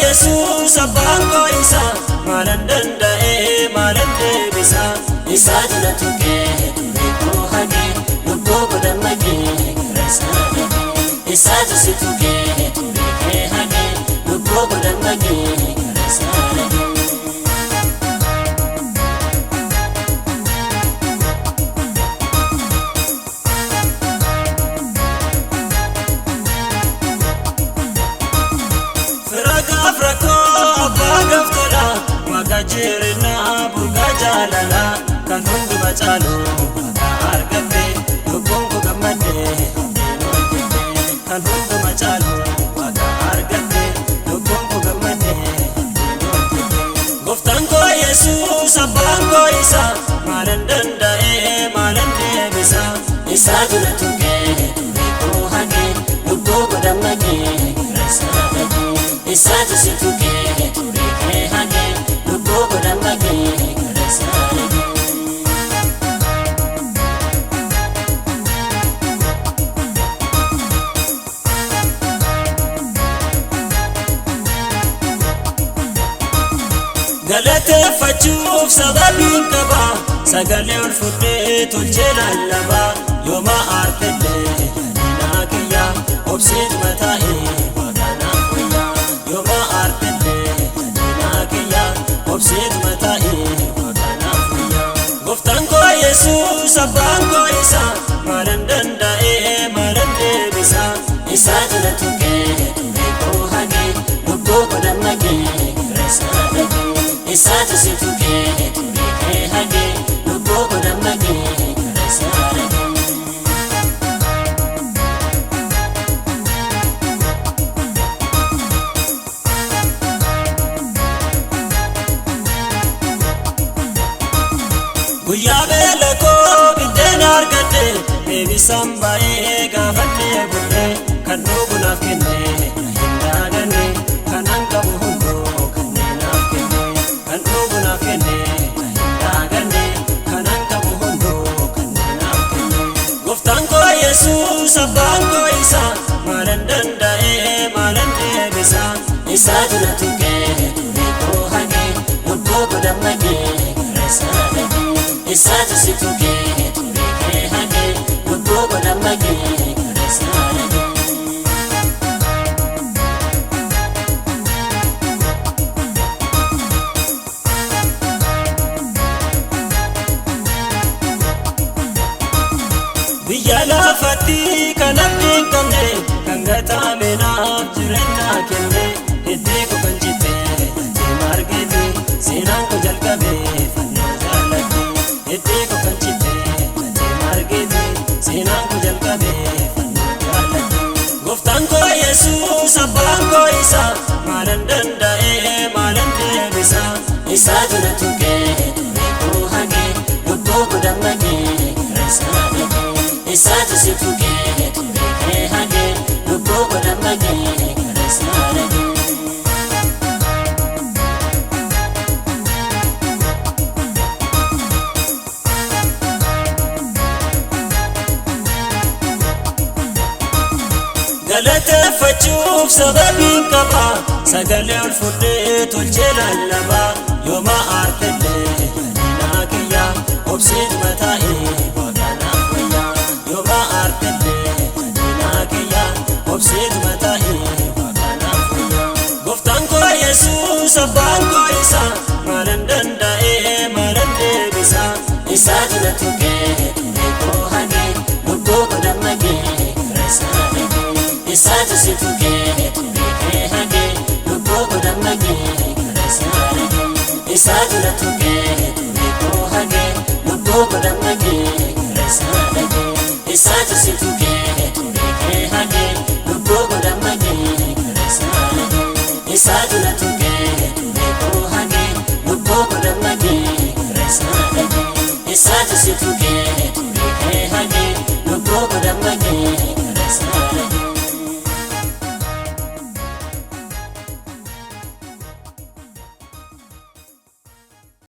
Jesus abango isa malandanda malande bisa isa jala tuke ko hage lubbo godamage rasa isa jasi tuke hage lubbo godamage rasa Afrako abagaftola magajirna bugajalala kanundu bachalo argabe lubongo gamade kanundu bachalo argabe lubongo gamade goftango Jesus abango isa malandanda malande bisa isa julatuke ko hage lubongo damage rasa isa jasi tuke hage lubbo godamage rasa galate fachuf sababin kaba sagale ul fude tulchela laba yoma artelle nakiya obsid matae yoma artelle nakiya obsid matae goftan ko Jesus abango isa malandanda malande bisa isa julatuke ko hage lubbo godamage rasa isa jasi tuke hage lubbo godamage rasa Guyabele ko bidenar gade baby sambaye gafane bude kanu gunaf kenne hinda gane kananga buhundo kanne naf kenne kanu gunaf kenne hinda gane kananga buhundo kanne naf kenne goftan ko Jesus abango isa malandanda malande bisa isa julatuke ko hage lubbo godamage rasa isa jasi tuke hage lubbo godamage rasa biyala fati kanabdi kamne kangata mena jirena kenne hidde ko kanjite margeti sinan ko jalkabe hidde ko kanjite margeti sinan ko jalkabe goftan ko Jesus abango isa malandanda malande bisa isa julatuke ko hage lubbo godamage rasa isa jasi tuke hage lubbo godamage rasa galate fachuf sababin kaba sagale ul fude tulchela laba yoma artelle nakiya obsid matae bagana kuya yoma artelle nakiya obsid matae bagana kuya goftan ko Jesus abango isa malandanda malande bisa isa julatuke ko hage lubbo godamage rasa isa jasi tuke hage lubbo godamage rasa isa julatuke ko hage lubbo godamage rasa isa jasi tuke hage lubbo godamage rasa isa julatuke ko hage lubbo godamage rasa isa jasi tuke